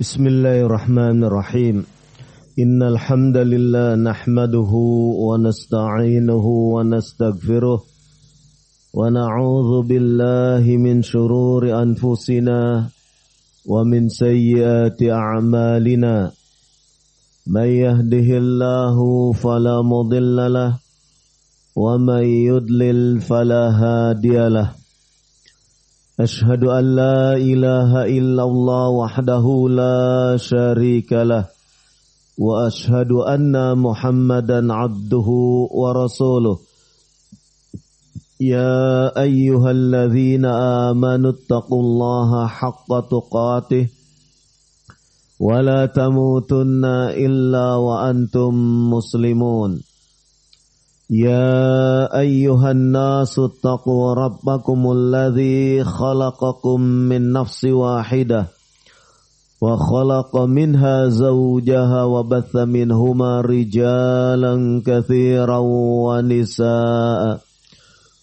Bismillahirrahmanirrahim. Innal hamdalillah nahmaduhu wa nasta'inuhu wa nastaghfiruh wa na'udzu billahi min shururi anfusina wa min sayyiati a'malina. May yahdihillahu fala mudilla lahu wa may yudlil fala hadiyalah. Ashhadu an la ilaha illallah wahdahu la syarika lah wa ashhadu anna Muhammadan abduhu wa rasuluh. Ya ayyuhalladzina amanu taqullaha haqqa tuqatih wa la tamutunna illa wa antum muslimun. Ya ayyuhan nasu taqu rabbakumul ladzi khalaqakum min nafsi wahidah wa khalaqa minha zawjaha wa batha minhuma rijalan katsiran wa nisaa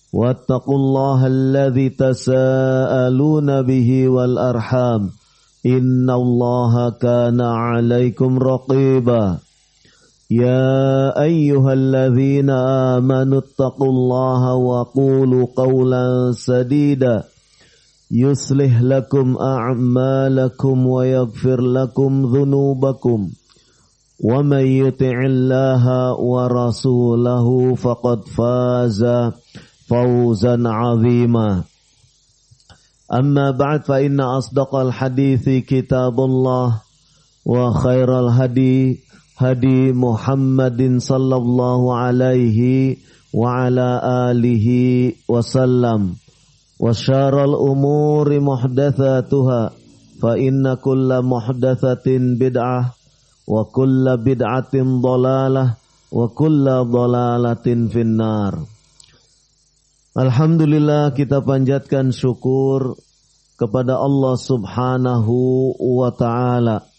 wattaqullaha alladzi tasaaluna bihi wal arham innallaha kana 'alaikum raqiba. Ya ayyuhalladzina amanu taqullaha wa qulu qawlan sadida yuslih lakum a'malakum wa yaghfir lakum dhunubakum wa may yuti'illaha wa rasulahu faqad faza fawzan 'azima. Amma ba'd, fa inna asdaqal hadithi kitabullah wa khairal hadi Muhammadin sallallahu alaihi wa ala alihi wasallam wa syarrul umuri muhdatsatuha fa inna kulla muhdatsatin bid'ah wa kulla bid'atin dhalalah wa kulla dhalalatin finnar. Alhamdulillah, kita panjatkan syukur kepada Allah subhanahu wa ta'ala.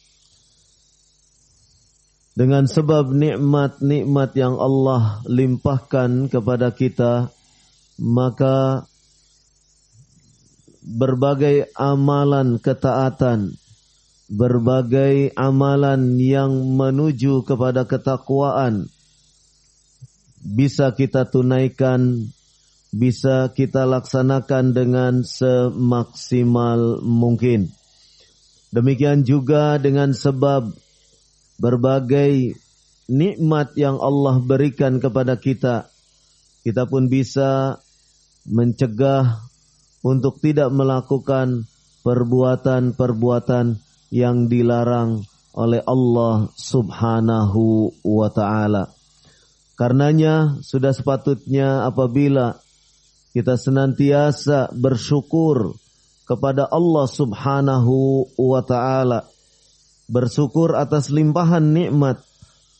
Dengan sebab nikmat-nikmat yang Allah limpahkan kepada kita, maka berbagai amalan ketaatan, berbagai amalan yang menuju kepada ketakwaan bisa kita tunaikan, bisa kita laksanakan dengan semaksimal mungkin. Demikian juga dengan sebab berbagai nikmat yang Allah berikan kepada kita, kita pun bisa mencegah untuk tidak melakukan perbuatan-perbuatan yang dilarang oleh Allah subhanahu wa ta'ala. Karenanya sudah sepatutnya apabila kita senantiasa bersyukur kepada Allah subhanahu wa ta'ala, bersyukur atas limpahan nikmat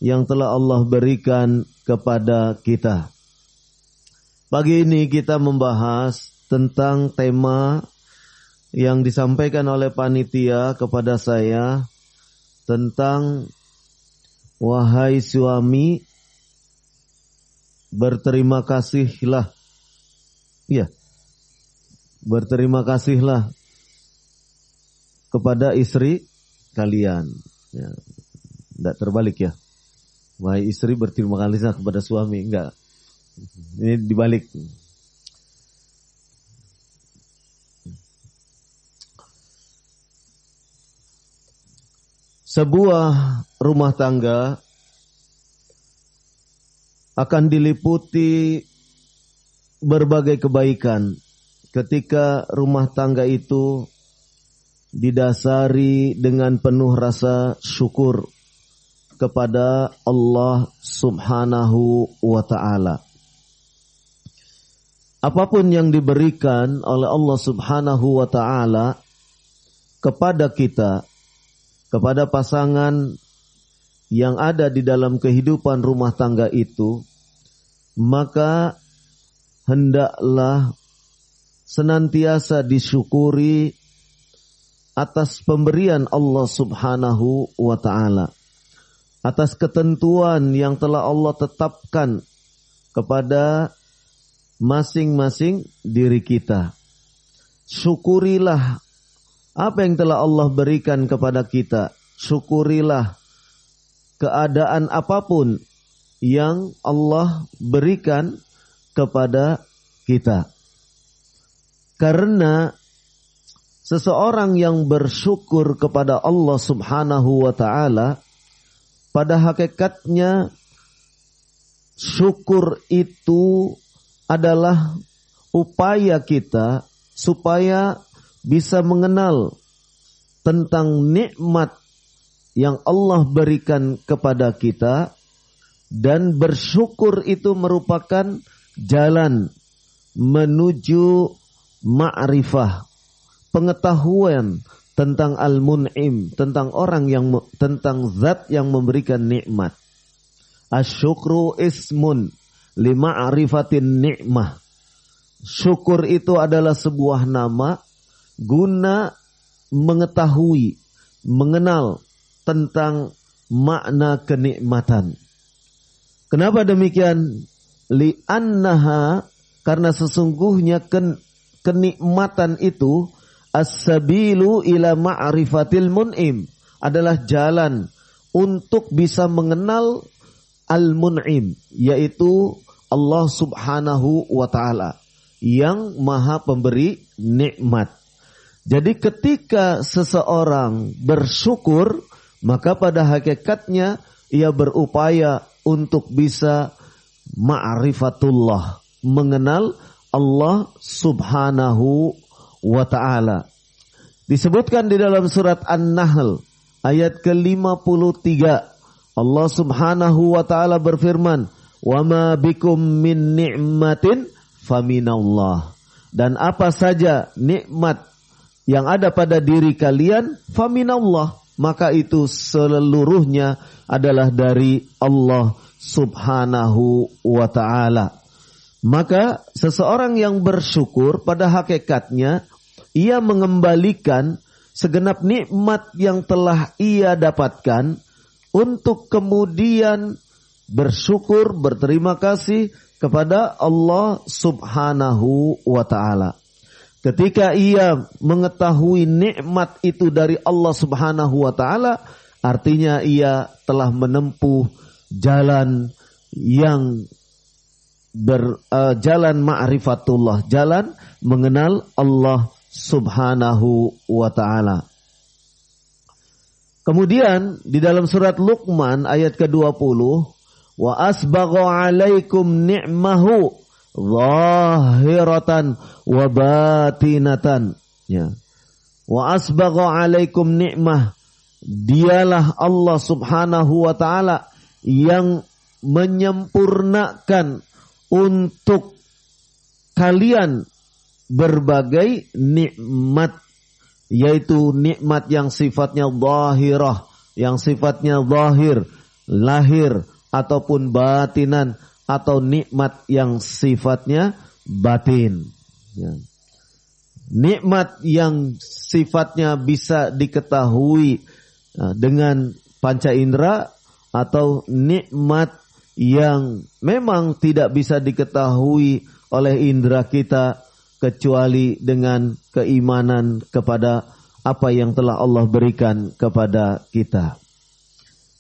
yang telah Allah berikan kepada kita. Pagi ini kita membahas tentang tema yang disampaikan oleh panitia kepada saya tentang wahai suami, berterima kasihlah. Ya, berterima kasihlah kepada istri kalian. Ya, tidak terbalik ya. Wahai istri, berterima kasihlah kepada suami. Enggak. Ini dibalik. Sebuah rumah tangga akan diliputi berbagai kebaikan ketika rumah tangga itu didasari dengan penuh rasa syukur kepada Allah subhanahu wa ta'ala. Apapun yang diberikan oleh Allah subhanahu wa ta'ala kepada kita, kepada pasangan yang ada di dalam kehidupan rumah tangga itu, maka hendaklah senantiasa disyukuri atas pemberian Allah subhanahu wa ta'ala, atas ketentuan yang telah Allah tetapkan kepada masing-masing diri kita. Syukurilah Apa yang telah Allah berikan kepada kita, syukurilah keadaan apapun yang Allah berikan kepada kita. Karena seseorang yang bersyukur kepada Allah Subhanahu wa ta'ala, pada hakikatnya syukur itu adalah upaya kita supaya bisa mengenal tentang nikmat yang Allah berikan kepada kita, dan bersyukur itu merupakan jalan menuju ma'rifah, pengetahuan tentang al-mun'im, tentang tentang zat yang memberikan nikmat. Asyukru ismun li ma'rifatin ni'mah. Syukur itu adalah sebuah nama guna mengetahui, mengenal tentang makna kenikmatan. Kenapa demikian? Li'annaha, karena sesungguhnya kenikmatan itu as-sabilu ila ma'rifatil mun'im, adalah jalan untuk bisa mengenal al-mun'im, yaitu Allah Subhanahu wa ta'ala yang maha pemberi nikmat. Jadi ketika seseorang bersyukur, maka pada hakikatnya ia berupaya untuk bisa ma'rifatullah, mengenal Allah Subhanahu wa ta'ala. Disebutkan di dalam surat An-Nahl ayat ke-53, Allah Subhanahu wa ta'ala berfirman, "Wa ma bikum min ni'matin faminallah." Dan apa saja nikmat yang ada pada diri kalian, faminallah, maka itu seluruhnya adalah dari Allah Subhanahu wa ta'ala. Maka seseorang yang bersyukur pada hakikatnya ia mengembalikan segenap nikmat yang telah ia dapatkan untuk kemudian bersyukur, berterima kasih kepada Allah Subhanahu wa ta'ala. Ketika ia mengetahui nikmat itu dari Allah Subhanahu wa ta'ala, artinya ia telah menempuh jalan yang jalan ma'rifatullah, jalan mengenal Allah Subhanahu wa ta'ala. Kemudian di dalam surat Luqman ayat ke-20, wa asbagha 'alaikum ni'mahu zahiratan wa batinatan. Ya. Wa asbagha 'alaikum ni'mah, dialah Allah Subhanahu wa ta'ala yang menyempurnakan untuk kalian berbagai nikmat, yaitu nikmat yang sifatnya zahirah, yang sifatnya zahir, lahir ataupun batinan, atau nikmat yang sifatnya batin. Ya. Nikmat yang sifatnya bisa diketahui dengan panca indera, atau nikmat yang memang tidak bisa diketahui oleh indera kita kecuali dengan keimanan kepada apa yang telah Allah berikan kepada kita.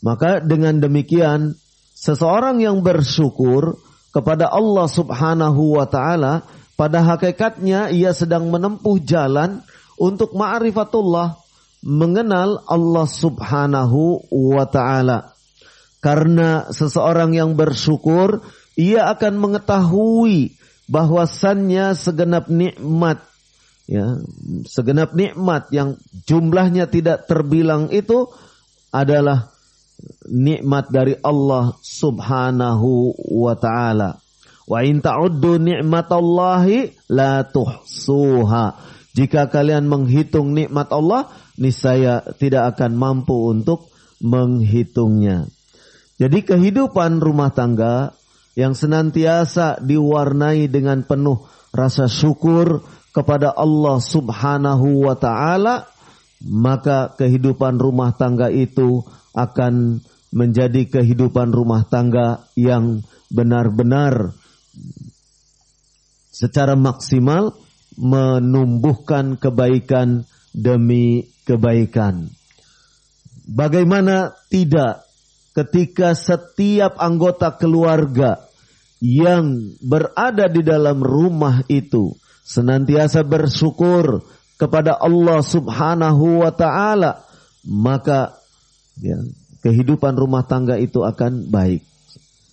Maka dengan demikian, seseorang yang bersyukur kepada Allah Subhanahu wa ta'ala, pada hakikatnya ia sedang menempuh jalan untuk ma'rifatullah, mengenal Allah Subhanahu wa ta'ala. Karena seseorang yang bersyukur, ia akan mengetahui bahwasannya segenap nikmat, ya, segenap nikmat yang jumlahnya tidak terbilang itu adalah nikmat dari Allah Subhanahu wa ta'ala. Wa in ta'uddu ni'matallahi la tuhsuha. Jika kalian menghitung nikmat Allah, niscaya tidak akan mampu untuk menghitungnya. Jadi kehidupan rumah tangga yang senantiasa diwarnai dengan penuh rasa syukur kepada Allah Subhanahu wa ta'ala, maka kehidupan rumah tangga itu akan menjadi kehidupan rumah tangga yang benar-benar secara maksimal menumbuhkan kebaikan demi kebaikan. Bagaimana tidak ketika setiap anggota keluarga yang berada di dalam rumah itu senantiasa bersyukur kepada Allah Subhanahu wa taala, maka ya, kehidupan rumah tangga itu akan baik.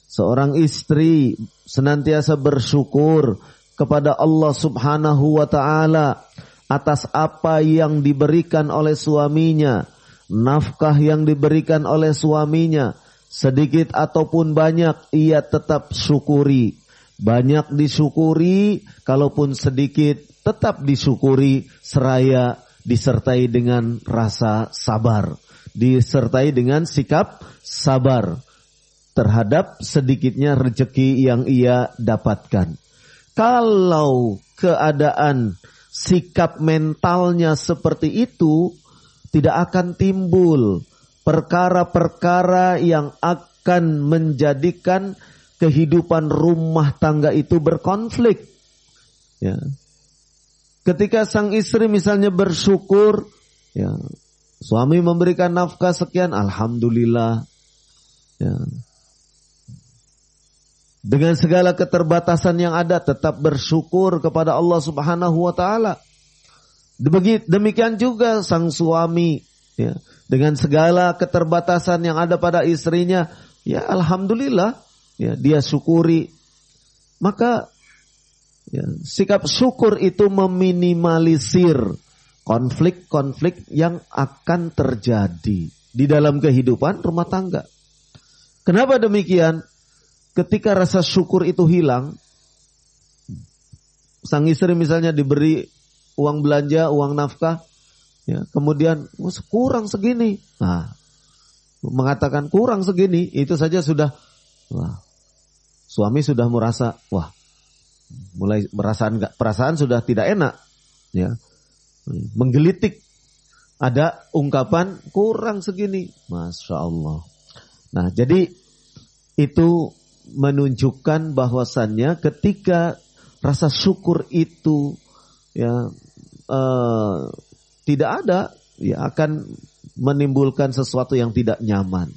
Seorang istri senantiasa bersyukur kepada Allah Subhanahu wa taala atas apa yang diberikan oleh suaminya, nafkah yang diberikan oleh suaminya, sedikit ataupun banyak ia tetap syukuri. Banyak disyukuri, kalaupun sedikit tetap disyukuri, seraya disertai dengan rasa sabar, disertai dengan sikap sabar terhadap sedikitnya rezeki yang ia dapatkan. Kalau keadaan sikap mentalnya seperti itu, tidak akan timbul perkara-perkara yang akan menjadikan kehidupan rumah tangga itu berkonflik. Ya. Ketika sang istri misalnya bersyukur, ya, suami memberikan nafkah sekian, alhamdulillah. Ya. Dengan segala keterbatasan yang ada, tetap bersyukur kepada Allah Subhanahu wa taala. Demikian juga sang suami, ya, dengan segala keterbatasan yang ada pada istrinya, ya alhamdulillah, ya, dia syukuri. Maka ya, sikap syukur itu meminimalisir konflik-konflik yang akan terjadi di dalam kehidupan rumah tangga. Kenapa demikian? Ketika rasa syukur itu hilang, sang istri misalnya diberi uang belanja, uang nafkah, ya, kemudian kurang segini, nah, mengatakan kurang segini, itu saja sudah, wah, suami sudah merasa, wah, mulai perasaan sudah tidak enak, ya, menggelitik. Ada ungkapan kurang segini, masya Allah. Nah, jadi itu menunjukkan bahwasannya ketika rasa syukur itu ya tidak ada, ya akan menimbulkan sesuatu yang tidak nyaman.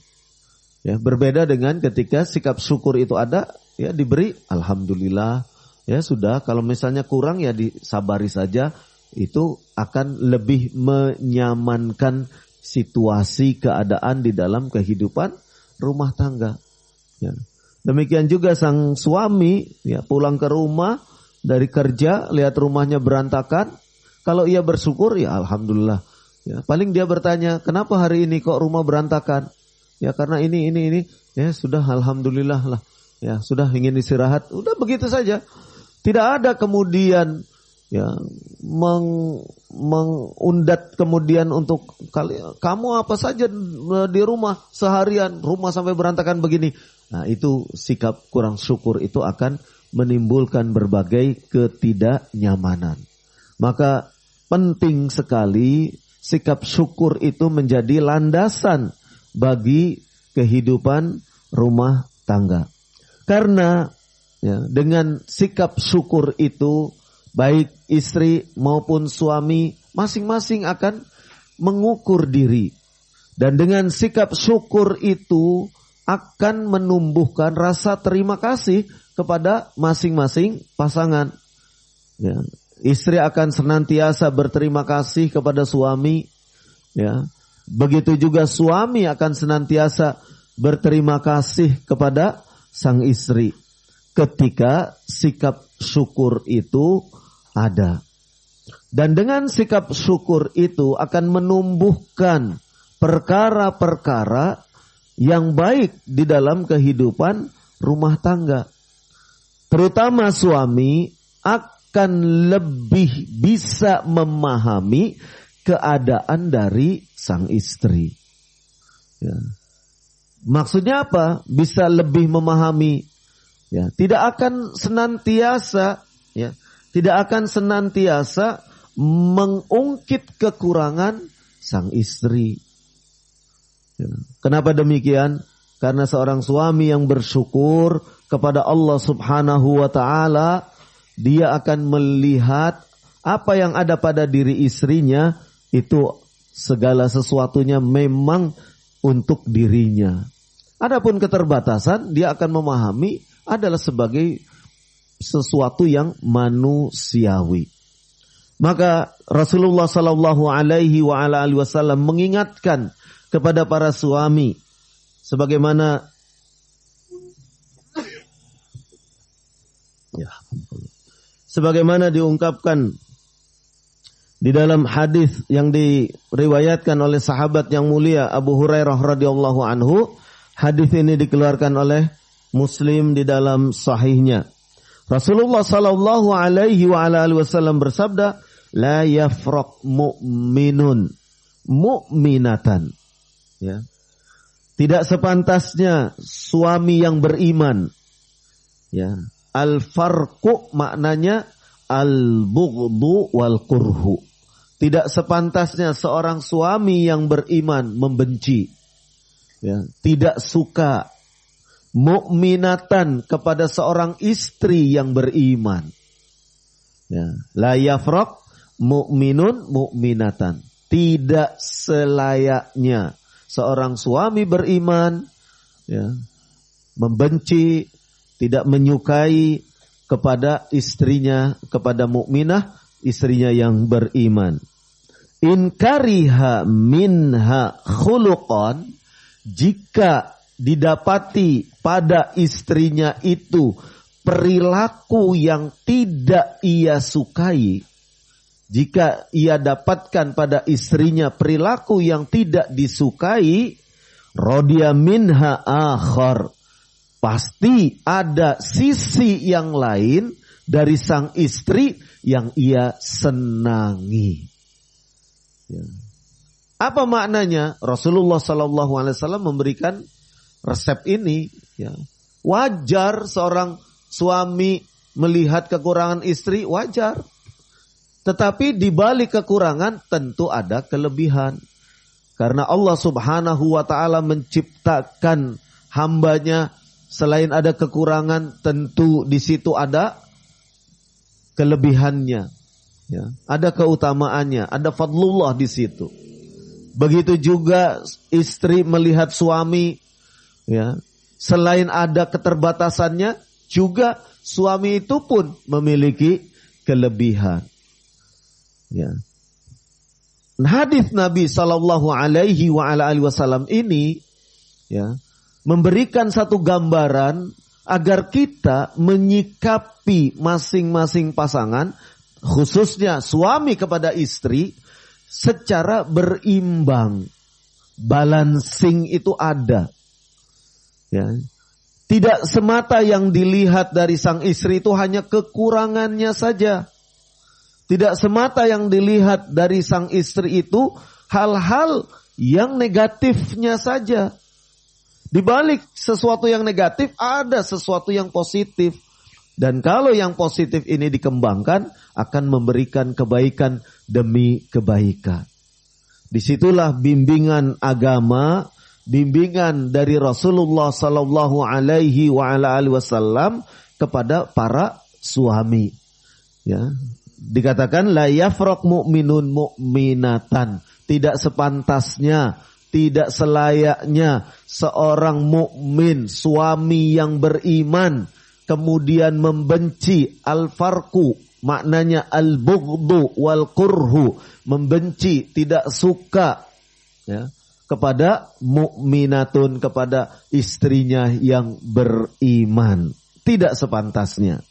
Ya, berbeda dengan ketika sikap syukur itu ada, ya diberi alhamdulillah, ya sudah, kalau misalnya kurang ya disabari saja, itu akan lebih menyamankan situasi keadaan di dalam kehidupan rumah tangga. Ya. Demikian juga sang suami, ya, pulang ke rumah dari kerja, lihat rumahnya berantakan. Kalau ia bersyukur, ya alhamdulillah. Ya, paling dia bertanya, kenapa hari ini kok rumah berantakan? Ya karena ini. Ya sudah, alhamdulillah lah. Ya sudah, ingin istirahat. Udah begitu saja. Tidak ada kemudian ya mengundat kemudian untuk kamu apa saja di rumah seharian, rumah sampai berantakan begini. Nah, itu sikap kurang syukur itu akan menimbulkan berbagai ketidaknyamanan. Maka penting sekali sikap syukur itu menjadi landasan bagi kehidupan rumah tangga. Karena ya, dengan sikap syukur itu baik istri maupun suami masing-masing akan mengukur diri. Dan dengan sikap syukur itu akan menumbuhkan rasa terima kasih kepada masing-masing pasangan. Ya, istri akan senantiasa berterima kasih kepada suami. Ya, begitu juga suami akan senantiasa berterima kasih kepada sang istri ketika sikap syukur itu ada. Dan dengan sikap syukur itu akan menumbuhkan perkara-perkara yang baik di dalam kehidupan rumah tangga. Terutama suami akan lebih bisa memahami keadaan dari sang istri. Ya. Maksudnya apa? Bisa lebih memahami. Ya, tidak akan senantiasa mengungkit kekurangan sang istri. Ya. Kenapa demikian? Karena seorang suami yang bersyukur kepada Allah Subhanahu wa taala, dia akan melihat apa yang ada pada diri istrinya itu segala sesuatunya memang untuk dirinya. Adapun keterbatasan dia akan memahami adalah sebagai sesuatu yang manusiawi. Maka Rasulullah sallallahu alaihi wasallam mengingatkan kepada para suami sebagaimana diungkapkan di dalam hadis yang diriwayatkan oleh sahabat yang mulia Abu Hurairah radhiyallahu anhu. Hadis ini dikeluarkan oleh Muslim di dalam sahihnya. Rasulullah sallallahu alaihi wasallam bersabda, la yafraq mu'minun mu'minatan. Ya. Tidak sepantasnya suami yang beriman. Ya. Al-farqu maknanya al-bughdu wal kurhu. Tidak sepantasnya seorang suami yang beriman membenci. Ya, tidak suka mu'minatan kepada seorang istri yang beriman. Ya, la yafraq mu'minun mu'minatan. Tidak selayaknya seorang suami beriman ya, membenci, tidak menyukai kepada istrinya, kepada mukminah, istrinya yang beriman. In kariha minha khuluqan, jika didapati pada istrinya itu perilaku yang tidak ia sukai, jika ia dapatkan pada istrinya perilaku yang tidak disukai, radiya minha akhar, pasti ada sisi yang lain dari sang istri yang ia senangi. Ya. Apa maknanya? Rasulullah SAW memberikan resep ini. Ya. Wajar seorang suami melihat kekurangan istri, wajar. Tetapi di balik kekurangan tentu ada kelebihan. Karena Allah Subhanahu wa Ta'ala menciptakan hambanya, selain ada kekurangan, tentu di situ ada kelebihannya. Ya. Ada keutamaannya, ada fadlullah di situ. Begitu juga istri melihat suami, ya, selain ada keterbatasannya, juga suami itu pun memiliki kelebihan. Ya. Hadis Nabi Sallallahu Alaihi Wasallam ini, ya, memberikan satu gambaran agar kita menyikapi masing-masing pasangan, khususnya suami kepada istri, secara berimbang. Balancing itu ada. Ya. Tidak semata yang dilihat dari sang istri itu hanya kekurangannya saja. Tidak semata yang dilihat dari sang istri itu hal-hal yang negatifnya saja. Di balik sesuatu yang negatif ada sesuatu yang positif. Dan kalau yang positif ini dikembangkan, akan memberikan kebaikan demi kebaikan. Disitulah bimbingan agama, bimbingan dari Rasulullah Sallallahu Alaihi Wasallam kepada para suami. Ya, dikatakan la yafraq mu'minun mu'minatan. Tidak sepantasnya, tidak selayaknya seorang mukmin, suami yang beriman, kemudian membenci. Al-farqu maknanya al-bughdu wal kurhu, membenci, tidak suka, ya, kepada mukminatun, kepada istrinya yang beriman. Tidak sepantasnya.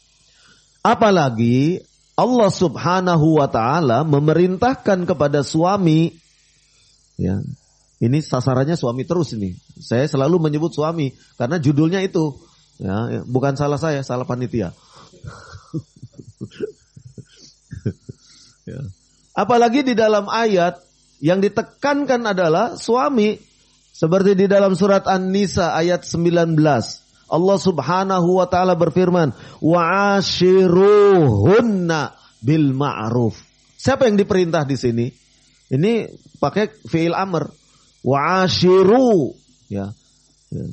Apalagi Allah Subhanahu wa Ta'ala memerintahkan kepada suami, ya, ini sasarannya suami terus ini. Saya selalu menyebut suami karena judulnya itu. Ya, bukan salah saya, salah panitia. Ya. Apalagi di dalam ayat yang ditekankan adalah suami. Seperti di dalam surat An-Nisa ayat 19. Allah Subhanahu wa Ta'ala berfirman, wa'ashiruhunna bil ma'ruf. Siapa yang diperintah di sini? Ini pakai fi'il amr. Wa'ashiru, ya. Ya.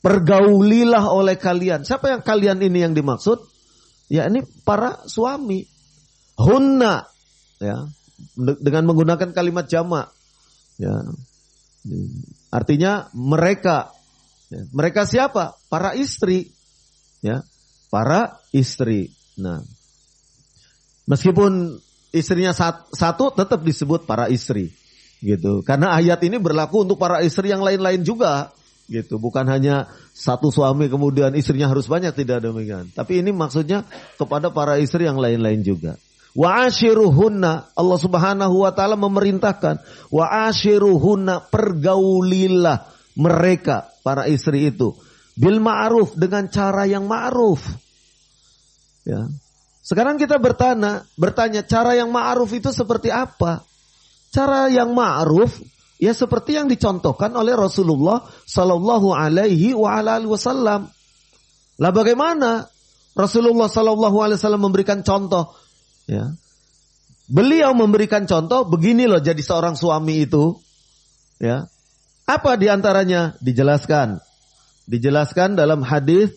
Pergaulilah oleh kalian. Siapa yang kalian ini yang dimaksud? Ya, ini para suami. Hunna, ya. dengan menggunakan kalimat jamak. Ya. Artinya mereka. Ya. Mereka siapa? Para istri. Ya. Para istri. Nah, meskipun istrinya satu tetap disebut para istri. Gitu. Karena ayat ini berlaku untuk para istri yang lain-lain juga. Gitu. Bukan hanya satu suami kemudian istrinya harus banyak, tidak demikian. Tapi ini maksudnya kepada para istri yang lain-lain juga. Wa ashiruhunna, Allah Subhanahu wa taala memerintahkan, wa ashiruhunna, pergaulilah mereka para istri itu bil ma'ruf, dengan cara yang ma'ruf. Ya. Sekarang kita bertanya cara yang ma'ruf itu seperti apa? Cara yang ma'ruf ya seperti yang dicontohkan oleh Rasulullah sallallahu alaihi wasallam. Lah bagaimana Rasulullah sallallahu alaihi wasallam memberikan contoh? Ya. Beliau memberikan contoh begini loh jadi seorang suami itu. Ya. Apa diantaranya? Dijelaskan dalam hadis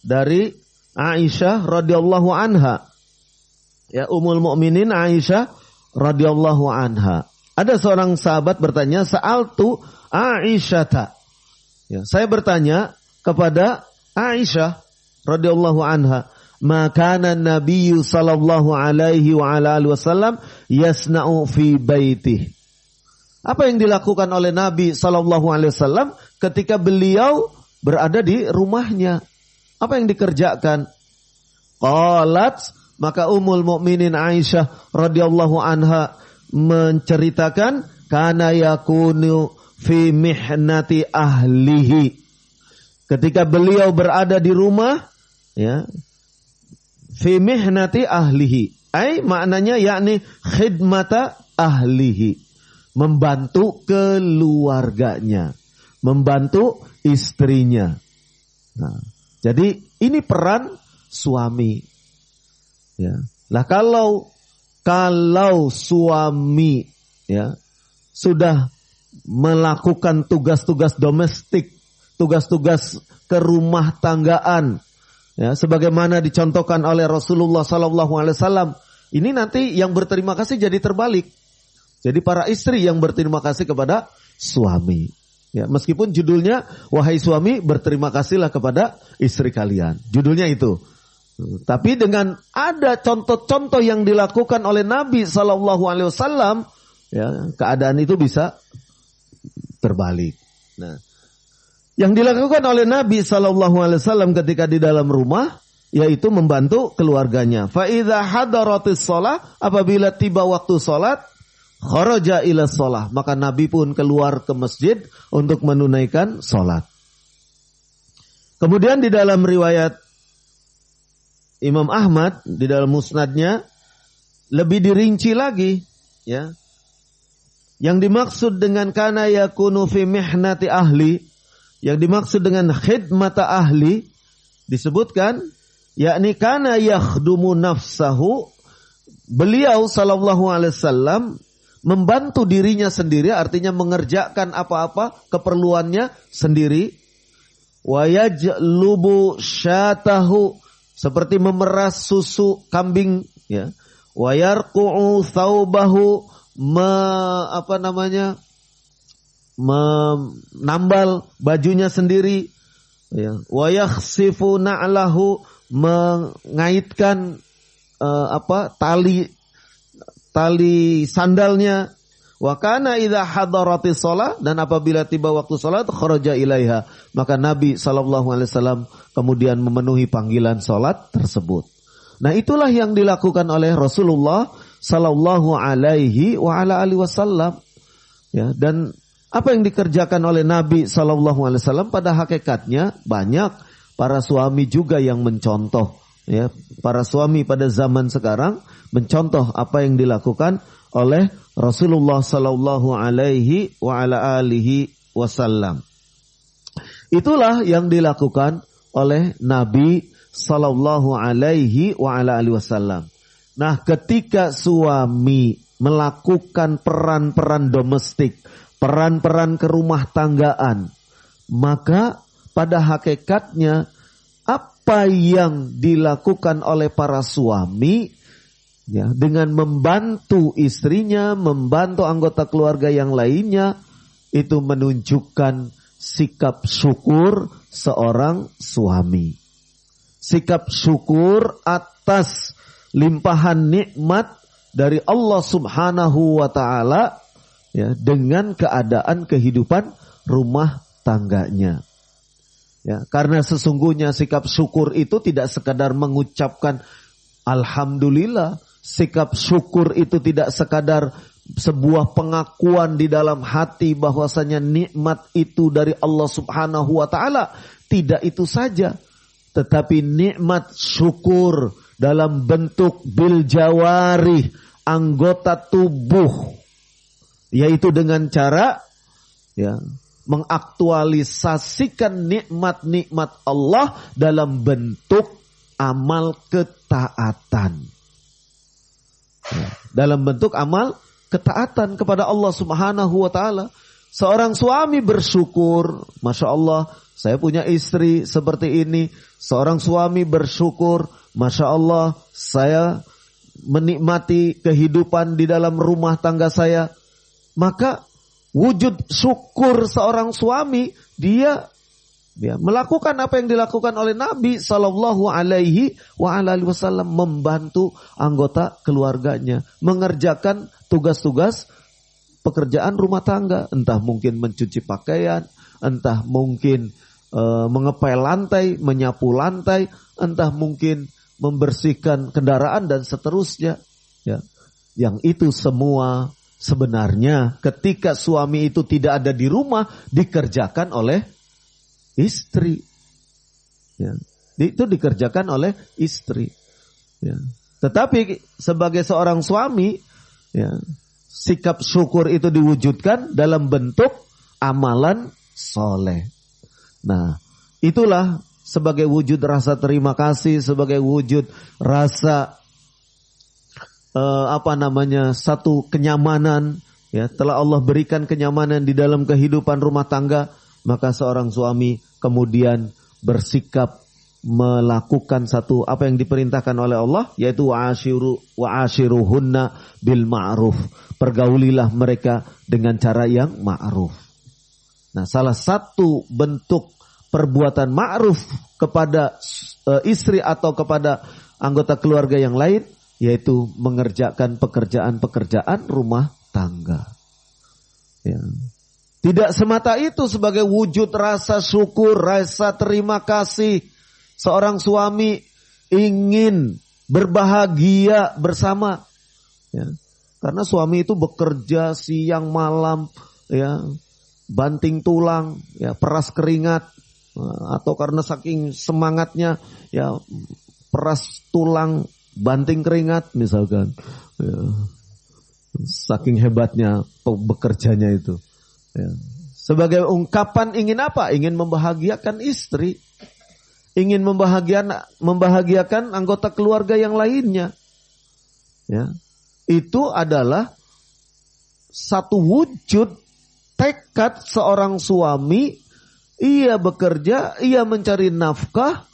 dari Aisyah radhiyallahu anha. Ya, Ummul Mukminin Aisyah radhiyallahu anha. Ada seorang sahabat bertanya, "Sa'altu Aisyata." Ya, saya bertanya kepada Aisyah radhiyallahu anha, "Makana Nabi sallallahu alaihi wa ala alihi wasallam yasna'u fi baitih." Apa yang dilakukan oleh Nabi sallallahu alaihi wasallam ketika beliau berada di rumahnya? Apa yang dikerjakan? Qalat, maka Ummul Mukminin Aisyah radhiyallahu anha menceritakan, kana yakunu fi mihnati ahlihi. Ketika beliau berada di rumah, ya, fi mihnati ahlihi. Maknanya yakni khidmata ahlihi. Membantu keluarganya. Membantu istrinya. Nah, jadi ini peran suami. Ya. Lah kalau suami ya sudah melakukan tugas-tugas domestik, tugas-tugas kerumah tanggaan, ya, sebagaimana dicontohkan oleh Rasulullah sallallahu alaihi wasallam, ini nanti yang berterima kasih jadi terbalik. Jadi para istri yang berterima kasih kepada suami. Ya, meskipun judulnya wahai suami berterima kasihlah kepada istri kalian. Judulnya itu. Tapi dengan ada contoh-contoh yang dilakukan oleh Nabi sallallahu alaihi wasallam, ya, keadaan itu bisa terbalik. Nah, yang dilakukan oleh Nabi sallallahu alaihi wasallam ketika di dalam rumah yaitu membantu keluarganya. Fa idza hadaratis shalah, apabila tiba waktu salat, kharaja ila shalah, maka Nabi pun keluar ke masjid untuk menunaikan salat. Kemudian di dalam riwayat Imam Ahmad di dalam musnadnya lebih dirinci lagi, ya. Yang dimaksud dengan kana yakunu fi mihnati ahli, yang dimaksud dengan khidmata ahli disebutkan yakni kana yakhdumu nafsahu, beliau sallallahu alaihi wasallam membantu dirinya sendiri, artinya mengerjakan apa-apa keperluannya sendiri. Wa yajlubu syatahu, seperti memeras susu kambing, ya. Wa yarqu'u thawbahu, menambal bajunya sendiri, ya. Wa yakhsifu na'lahu, mengaitkan tali sandalnya. Wa kana idza hadaratis shalah, dan apabila tiba waktu salat kharaja ilaiha, maka Nabi sallallahu alaihi wasallam kemudian memenuhi panggilan salat tersebut. Nah, itulah yang dilakukan oleh Rasulullah sallallahu alaihi wa ala alihi wasallam. Ya, dan apa yang dikerjakan oleh Nabi sallallahu alaihi wasallam pada hakikatnya banyak para suami juga yang mencontoh, ya. Para suami pada zaman sekarang mencontoh apa yang dilakukan oleh Rasulullah sallallahu alaihi wa ala alihi wasallam. Itulah yang dilakukan oleh Nabi sallallahu alaihi wa ala alihi wasallam. Nah, ketika suami melakukan peran-peran domestik, peran-peran kerumah tanggaan, maka pada hakikatnya apa yang dilakukan oleh para suami Ya, dengan membantu istrinya, membantu anggota keluarga yang lainnya, itu menunjukkan sikap syukur seorang suami. Sikap syukur atas limpahan nikmat dari Allah Subhanahu wa taala, ya, dengan keadaan kehidupan rumah tangganya. Ya, karena sesungguhnya sikap syukur itu tidak sekadar mengucapkan alhamdulillah, sikap syukur itu tidak sekadar sebuah pengakuan di dalam hati bahwasanya nikmat itu dari Allah Subhanahu wa taala. Tidak itu saja, tetapi nikmat syukur dalam bentuk bil jawarih, anggota tubuh, yaitu dengan cara, ya, mengaktualisasikan nikmat-nikmat Allah dalam bentuk amal ketaatan. Ya, dalam bentuk amal ketaatan kepada Allah Subhanahu wa taala. Seorang suami bersyukur, Masya Allah, saya punya istri seperti ini. Seorang suami bersyukur, Masya Allah, saya menikmati kehidupan di dalam rumah tangga saya. Maka wujud syukur seorang suami, dia melakukan apa yang dilakukan oleh Nabi Sallallahu Alaihi Wasallam, membantu anggota keluarganya mengerjakan tugas-tugas pekerjaan rumah tangga, entah mungkin mencuci pakaian, entah mungkin mengepel lantai, menyapu lantai, entah mungkin membersihkan kendaraan dan seterusnya. Ya, yang itu semua sebenarnya ketika suami itu tidak ada di rumah dikerjakan oleh istri. Ya, itu dikerjakan oleh istri. Ya. Tetapi sebagai seorang suami, ya, sikap syukur itu diwujudkan dalam bentuk amalan soleh. Nah, itulah sebagai wujud rasa terima kasih, sebagai wujud rasa satu kenyamanan, ya, telah Allah berikan kenyamanan di dalam kehidupan rumah tangga, maka seorang suami kemudian bersikap melakukan satu apa yang diperintahkan oleh Allah, yaitu wa'ashiruhunna bil ma'ruf. Pergaulilah mereka dengan cara yang ma'ruf. Nah, salah satu bentuk perbuatan ma'ruf kepada istri atau kepada anggota keluarga yang lain, yaitu mengerjakan pekerjaan-pekerjaan rumah tangga. Ya. Tidak semata itu sebagai wujud rasa syukur, rasa terima kasih. Seorang suami ingin berbahagia bersama. Ya. Karena suami itu bekerja siang malam, ya, banting tulang, ya, peras keringat, atau karena saking semangatnya, ya, peras tulang, banting keringat misalkan, ya, saking hebatnya bekerjanya itu. Ya. Sebagai ungkapan ingin apa? Ingin membahagiakan istri, ingin membahagiakan anggota keluarga yang lainnya. Ya. Itu adalah satu wujud tekad seorang suami. Ia bekerja, ia mencari nafkah,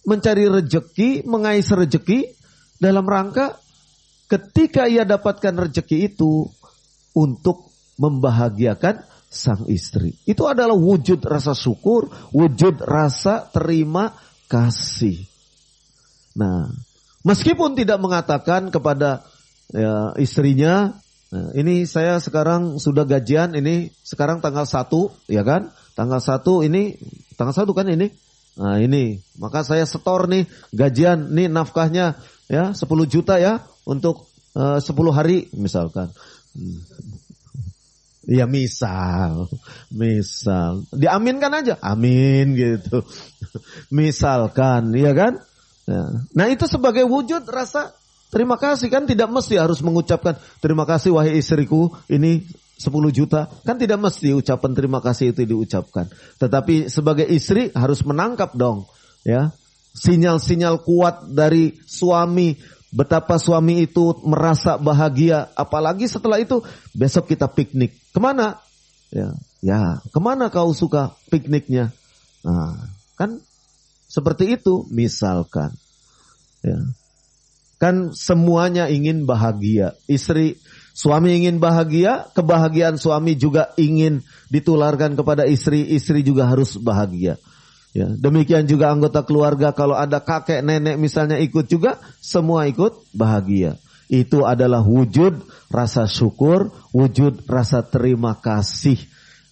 mencari rejeki, mengais rejeki dalam rangka ketika ia dapatkan rejeki itu untuk membahagiakan sang istri. Itu adalah wujud rasa syukur, wujud rasa terima kasih. Nah, meskipun tidak mengatakan kepada, ya, istrinya, nah, ini saya sekarang sudah gajian, ini sekarang tanggal 1, ya kan? Tanggal 1 ini, tanggal 1 kan ini? Nah ini, maka saya setor nih gajian, nih nafkahnya, ya, 10 juta ya, untuk 10 hari misalkan. Ya misal, diaminkan aja, amin gitu. Misalkan, ya kan? Nah itu sebagai wujud rasa terima kasih, kan tidak mesti harus mengucapkan terima kasih wahai istriku, ini 10 juta. Kan tidak mesti ucapan terima kasih itu diucapkan. Tetapi sebagai istri harus menangkap dong, ya, sinyal-sinyal kuat dari suami, betapa suami itu merasa bahagia. Apalagi setelah itu besok kita piknik. Kemana? Ya, kemana kau suka pikniknya? Nah, kan seperti itu misalkan. Ya. Kan semuanya ingin bahagia. Suami ingin bahagia, kebahagiaan suami juga ingin ditularkan kepada istri, istri juga harus bahagia. Ya, demikian juga anggota keluarga, kalau ada kakek nenek misalnya ikut juga, semua ikut bahagia. Itu adalah wujud rasa syukur, wujud rasa terima kasih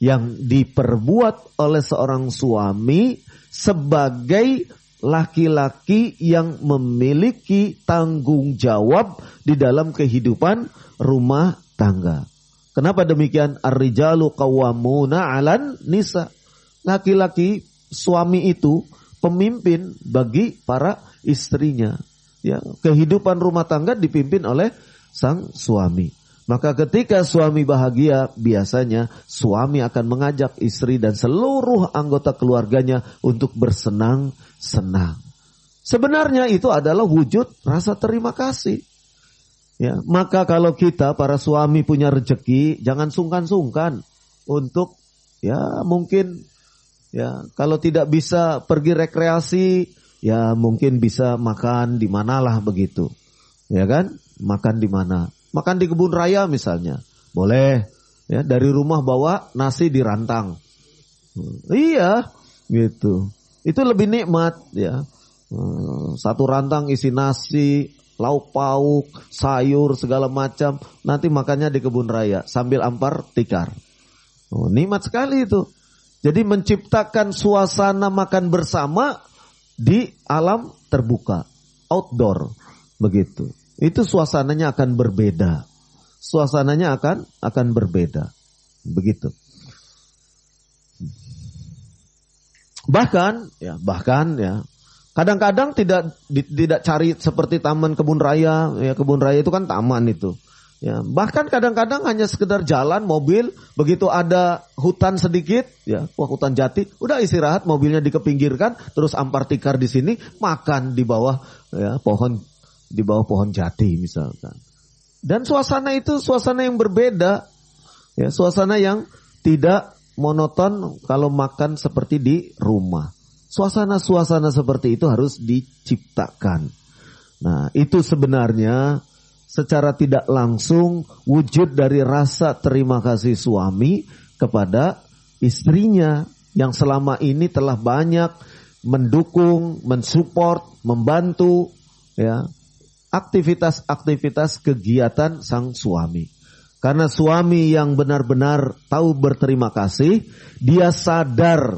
yang diperbuat oleh seorang suami sebagai laki-laki yang memiliki tanggung jawab di dalam kehidupan rumah tangga. Kenapa demikian? Ar-rijalu qawwamuna 'alan nisa. Laki-laki, suami itu pemimpin bagi para istrinya. Ya, kehidupan rumah tangga dipimpin oleh sang suami. Maka ketika suami bahagia, biasanya suami akan mengajak istri dan seluruh anggota keluarganya untuk bersenang-senang. Sebenarnya itu adalah wujud rasa terima kasih. Ya, maka kalau kita para suami punya rezeki, jangan sungkan-sungkan untuk mungkin kalau tidak bisa pergi rekreasi, mungkin bisa makan di manalah begitu. Ya kan? Makan di mana? Makan di kebun raya misalnya. Boleh. Ya, dari rumah bawa nasi dirantang. Iya, gitu. Itu lebih nikmat ya. Satu rantang isi nasi, lauk pauk, sayur segala macam. Nanti makannya di kebun raya sambil ampar tikar. Nikmat sekali itu. Jadi menciptakan suasana makan bersama di alam terbuka, outdoor, begitu. Itu suasananya akan berbeda. Suasananya akan berbeda, begitu. Bahkan ya, kadang-kadang tidak cari seperti taman kebun raya. Ya, kebun raya itu kan taman itu. Ya, bahkan kadang-kadang hanya sekedar jalan mobil, begitu ada hutan sedikit, hutan jati, udah istirahat, mobilnya dikepinggirkan, terus ampar tikar di sini, makan di bawah pohon jati misalkan. Dan suasana itu suasana yang berbeda, ya, suasana yang tidak monoton kalau makan seperti di rumah. Suasana-suasana seperti itu harus diciptakan. Nah, itu sebenarnya secara tidak langsung wujud dari rasa terima kasih suami kepada istrinya yang selama ini telah banyak mendukung, mensupport, membantu ya aktivitas-aktivitas kegiatan sang suami. Karena suami yang benar-benar tahu berterima kasih, dia sadar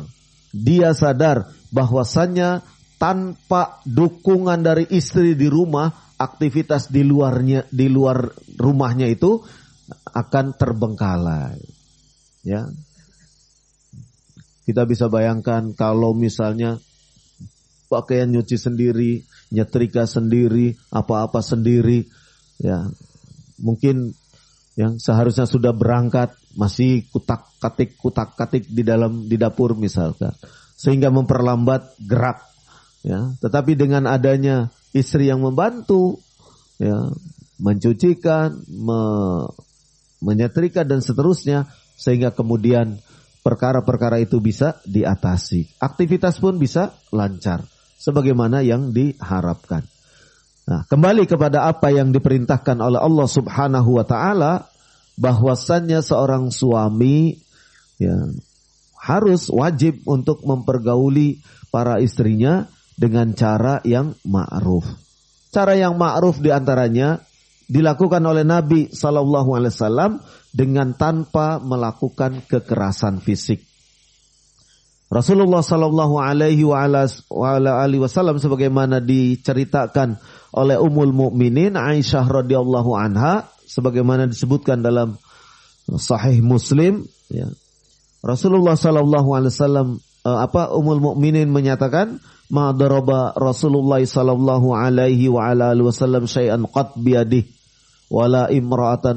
bahwasannya tanpa dukungan dari istri di rumah, aktivitas di luar rumahnya itu akan terbengkalai. Ya. Kita bisa bayangkan kalau misalnya pakaian nyuci sendiri, nyetrika sendiri, apa-apa sendiri, ya. Mungkin yang seharusnya sudah berangkat masih kutak-katik di dapur misalkan, sehingga memperlambat gerak. Ya, tetapi dengan adanya istri yang membantu, ya, mencucikan, menyetrika dan seterusnya, sehingga kemudian perkara-perkara itu bisa diatasi. Aktivitas pun bisa lancar, sebagaimana yang diharapkan. Nah, kembali kepada apa yang diperintahkan oleh Allah Subhanahu wa Ta'ala, bahwasannya seorang suami ya, harus wajib untuk mempergauli para istrinya dengan cara yang ma'ruf. Cara yang ma'ruf diantaranya dilakukan oleh Nabi SAW dengan tanpa melakukan kekerasan fisik. Rasulullah SAW sebagaimana diceritakan oleh Ummul Mukminin Aisyah radhiyallahu anha, sebagaimana disebutkan dalam Sahih Muslim, ya. Rasulullah SAW Ummul Mukminin menyatakan, ma daraba Rasulullah sallallahu alaihi wa ala alihi wasallam syai'an qat biyadihi wala imra'atan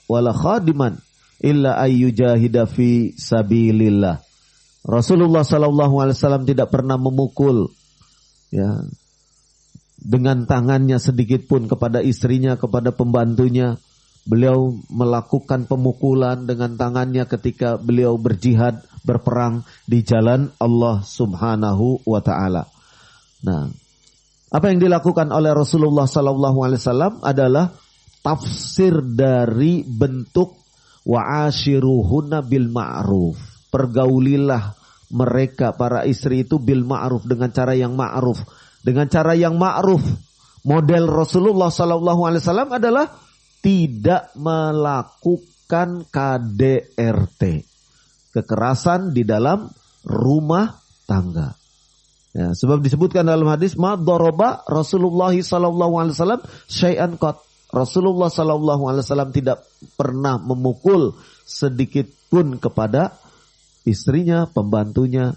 wala khadiman illa ayyujahida fi sabilillah. Rasulullah sallallahu alaihi wasallam tidak pernah memukul ya dengan tangannya sedikit pun kepada istrinya, kepada pembantunya. Beliau melakukan pemukulan dengan tangannya ketika beliau berjihad, berperang di jalan Allah Subhanahu wa Ta'ala. Nah, Apa yang dilakukan oleh Rasulullah SAW adalah tafsir dari bentuk wa'ashiruhunna bil ma'ruf. Pergaulilah mereka para istri itu bil ma'ruf, dengan cara yang ma'ruf. Dengan cara yang ma'ruf. Model Rasulullah SAW adalah tidak melakukan KDRT, kekerasan di dalam rumah tangga. Ya, sebab disebutkan dalam hadis, ma daraba Rasulullah SAW syai'an qat. Rasulullah SAW tidak pernah memukul sedikit pun kepada istrinya, pembantunya.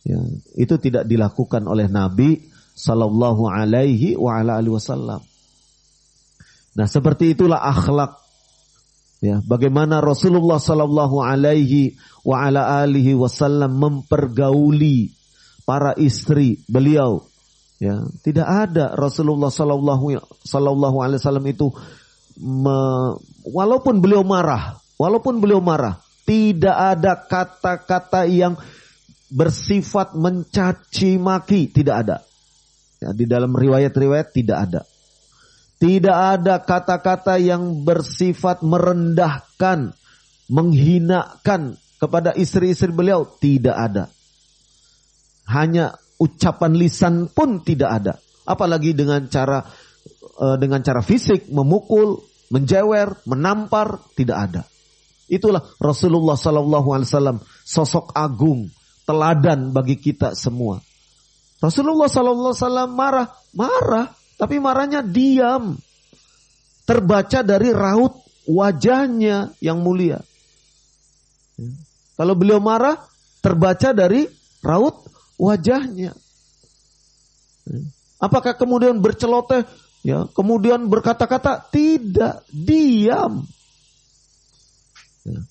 Ya, itu tidak dilakukan oleh Nabi Sallallahu Alaihi Wasallam. Nah, seperti itulah akhlak. Ya, bagaimana Rasulullah Sallallahu Alaihi Wasallam mempergauli para istri beliau. Ya, tidak ada Rasulullah Sallallahu Alaihi Wasallam itu walaupun beliau marah, tidak ada kata-kata yang bersifat mencaci maki, tidak ada. Ya, di dalam riwayat-riwayat tidak ada. Tidak ada kata-kata yang bersifat merendahkan, menghinakan kepada istri-istri beliau, tidak ada. Hanya ucapan lisan pun tidak ada. Apalagi dengan cara fisik, memukul, menjewer, menampar, tidak ada. Itulah Rasulullah SAW, sosok agung, teladan bagi kita semua. Rasulullah SAW marah, tapi marahnya diam. Terbaca dari raut wajahnya yang mulia. Kalau beliau marah, terbaca dari raut wajahnya. Apakah kemudian berceloteh, ya, kemudian berkata-kata? Tidak, diam.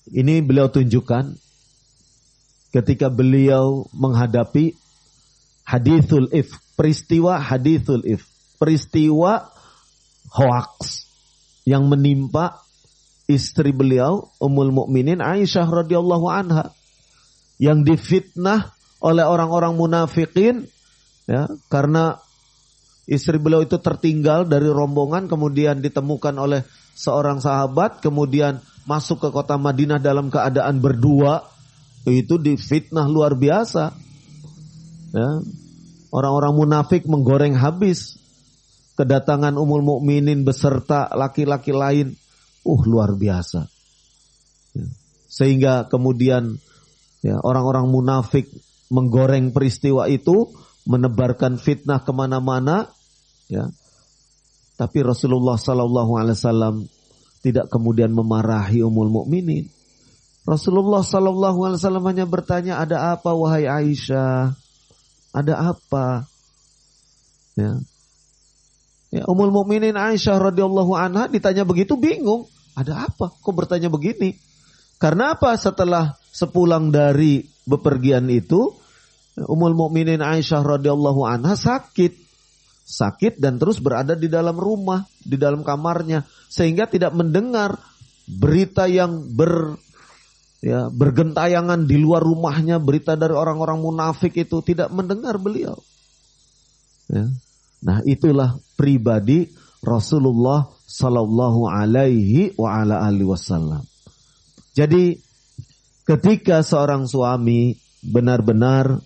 Ini beliau tunjukkan ketika beliau menghadapi hadithul if, peristiwa hadithul if, peristiwa hoaks yang menimpa istri beliau Ummul Mukminin Aisyah radhiyallahu anha, yang difitnah oleh orang-orang munafikin, ya, karena istri beliau itu tertinggal dari rombongan, kemudian ditemukan oleh seorang sahabat, kemudian masuk ke kota Madinah dalam keadaan berdua. Itu difitnah luar biasa. Ya. Orang-orang munafik menggoreng habis kedatangan Ummul Mukminin beserta laki-laki lain. Luar biasa. Ya. Sehingga kemudian, ya, orang-orang munafik menggoreng peristiwa itu, menebarkan fitnah kemana-mana, ya. Tapi Rasulullah SAW tidak kemudian memarahi Ummul Mukminin. Rasulullah SAW hanya bertanya, ada apa wahai Aisyah? Ada apa? Ya. Ya, Ummul Mukminin Aisyah radhiyallahu anha ditanya begitu bingung. Ada apa? Kok bertanya begini? Karena apa? Setelah sepulang dari bepergian itu, Ummul Mukminin Aisyah radhiyallahu anha sakit dan terus berada di dalam rumah, di dalam kamarnya, sehingga tidak mendengar berita yang bergentayangan di luar rumahnya, berita dari orang-orang munafik itu, tidak mendengar beliau. Ya. Nah, itulah pribadi Rasulullah Sallallahu Alaihi Wasallam. Jadi ketika seorang suami benar-benar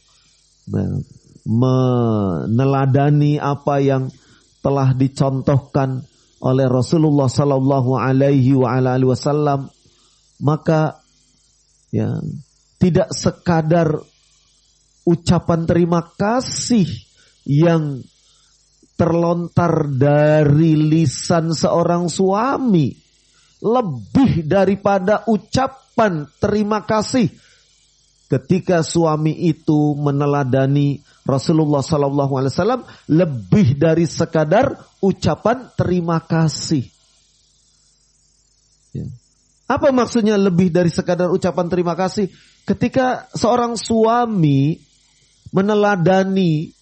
meneladani apa yang telah dicontohkan oleh Rasulullah Sallallahu Alaihi Wasallam, maka, ya, tidak sekadar ucapan terima kasih yang terlontar dari lisan seorang suami, lebih daripada ucapan terima kasih ketika suami itu meneladani Rasulullah SAW, lebih dari sekadar ucapan terima kasih. Ya. Apa maksudnya lebih dari sekadar ucapan terima kasih? Ketika seorang suami meneladani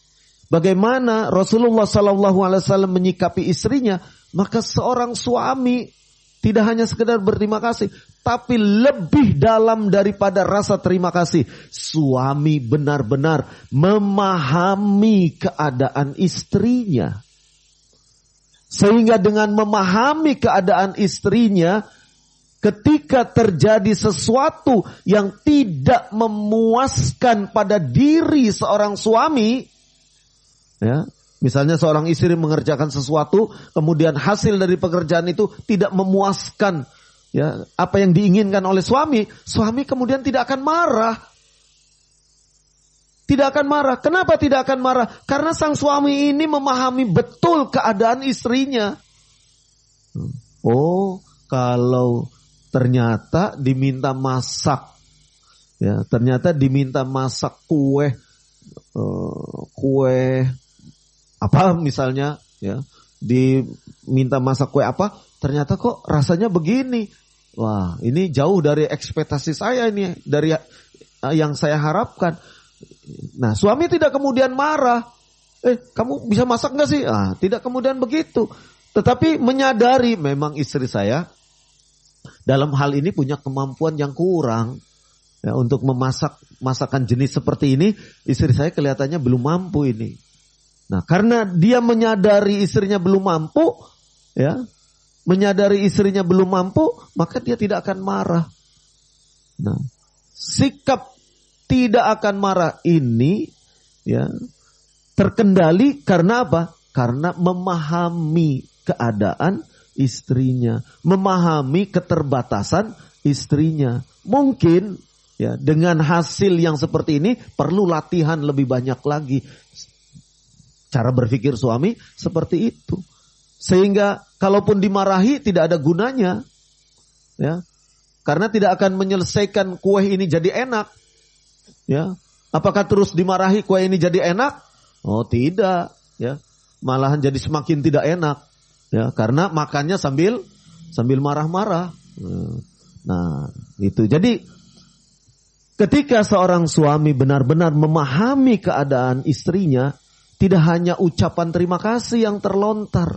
bagaimana Rasulullah SAW menyikapi istrinya, maka seorang suami tidak hanya sekedar berterima kasih, Tapi lebih dalam daripada rasa terima kasih, suami benar-benar memahami keadaan istrinya. Sehingga dengan memahami keadaan istrinya, ketika terjadi sesuatu yang tidak memuaskan pada diri seorang suami, ya, misalnya seorang istri mengerjakan sesuatu, kemudian hasil dari pekerjaan itu tidak memuaskan, ya, apa yang diinginkan oleh suami, suami kemudian tidak akan marah. Tidak akan marah. Kenapa tidak akan marah? Karena sang suami ini memahami betul keadaan istrinya. Oh, kalau ternyata diminta masak, ya, ternyata diminta masak kue apa misalnya, ya, diminta masak kue apa, ternyata kok rasanya begini. Wah, ini jauh dari ekspektasi saya ini, dari yang saya harapkan. Nah, suami tidak kemudian marah. Kamu bisa masak nggak sih? Tidak kemudian begitu. Tetapi menyadari memang istri saya dalam hal ini punya kemampuan yang kurang. Ya, untuk memasak masakan jenis seperti ini, istri saya kelihatannya belum mampu ini. Nah, karena dia menyadari istrinya belum mampu, ya, menyadari istrinya belum mampu, maka dia tidak akan marah. Nah, sikap tidak akan marah ini, ya, terkendali karena apa? Karena memahami keadaan istrinya, memahami keterbatasan istrinya. Mungkin, ya, dengan hasil yang seperti ini perlu latihan lebih banyak lagi. Cara berpikir suami seperti itu. Sehingga kalaupun dimarahi tidak ada gunanya. Ya. Karena tidak akan menyelesaikan kue ini jadi enak. Ya. Apakah terus dimarahi kue ini jadi enak? Oh, tidak, ya. Malahan jadi semakin tidak enak. Ya, karena makannya sambil marah-marah. Nah, itu. Jadi ketika seorang suami benar-benar memahami keadaan istrinya, tidak hanya ucapan terima kasih yang terlontar,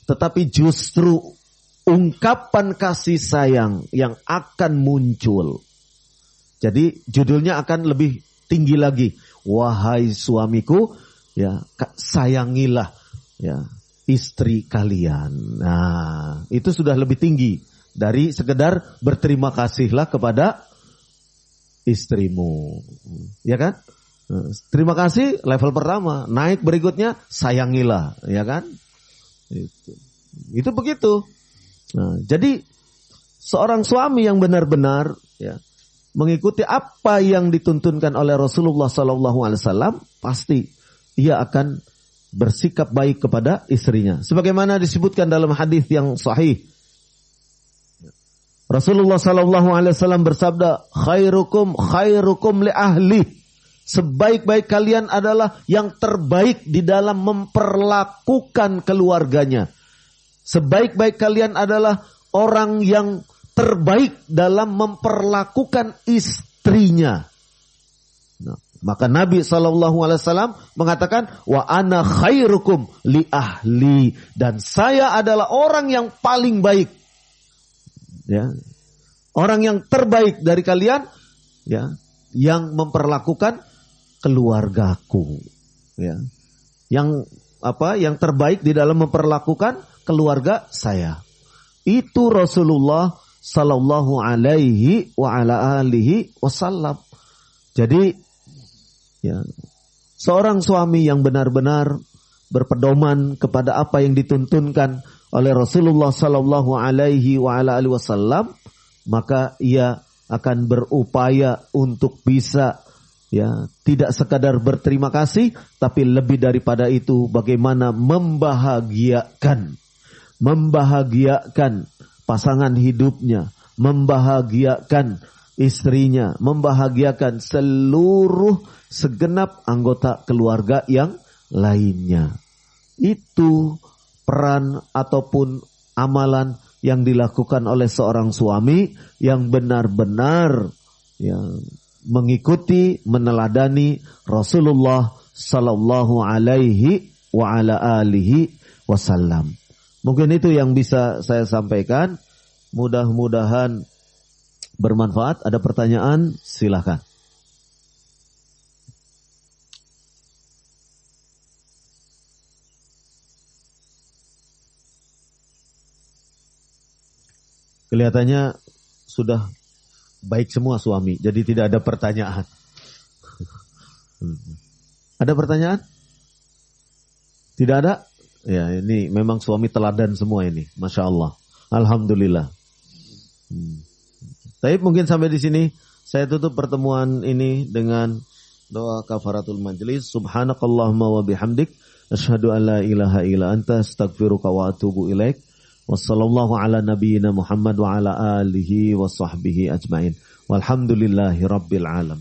tetapi justru ungkapan kasih sayang yang akan muncul. Jadi judulnya akan lebih tinggi lagi. Wahai suamiku, ya, sayangilah, ya, istri kalian. Nah, itu sudah lebih tinggi dari sekedar berterima kasihlah kepada istrimu. Ya kan? Terima kasih level pertama, naik berikutnya sayangilah, ya kan? Itu begitu. Nah, jadi seorang suami yang benar-benar, ya, mengikuti apa yang dituntunkan oleh Rasulullah SAW, pasti ia akan bersikap baik kepada istrinya. Sebagaimana disebutkan dalam hadis yang sahih, Rasulullah SAW bersabda, khairukum li ahli. Sebaik-baik kalian adalah yang terbaik di dalam memperlakukan keluarganya. Sebaik-baik kalian adalah orang yang terbaik dalam memperlakukan istrinya. Nah, maka Nabi SAW mengatakan, wa ana khairukum li ahli, dan saya adalah orang yang paling baik. Ya, orang yang terbaik dari kalian, ya, yang memperlakukan keluargaku, ya, yang terbaik di dalam memperlakukan keluarga saya. Itu Rasulullah sallallahu alaihi wa ala alihi wasallam. Jadi, ya, seorang suami yang benar-benar berpedoman kepada apa yang dituntunkan oleh Rasulullah sallallahu alaihi wa ala alihi wasallam, maka ia akan berupaya untuk bisa, ya, tidak sekadar berterima kasih, tapi lebih daripada itu bagaimana membahagiakan pasangan hidupnya, membahagiakan istrinya, membahagiakan segenap anggota keluarga yang lainnya. Itu peran ataupun amalan yang dilakukan oleh seorang suami yang benar-benar, ya, mengikuti, meneladani Rasulullah sallallahu alaihi wa ala alihi wasallam. Mungkin itu yang bisa saya sampaikan. Mudah-mudahan bermanfaat. Ada pertanyaan? Silakan. Kelihatannya sudah baik semua suami, jadi tidak ada pertanyaan. Ada pertanyaan? Tidak ada? Ya, ini memang suami teladan semua ini, Masya Allah. Alhamdulillah. Tapi mungkin sampai di sini saya tutup pertemuan ini dengan doa kafaratul majlis. Subhanakallahumma wa bihamdik, asyhadu an la ilaha illa anta, astaghfiruka wa atubu ilaik. Wassallallahu ala nabiyyina Muhammad wa ala alihi wa sahbihi ajmain. Walhamdulillahi rabbil alamin.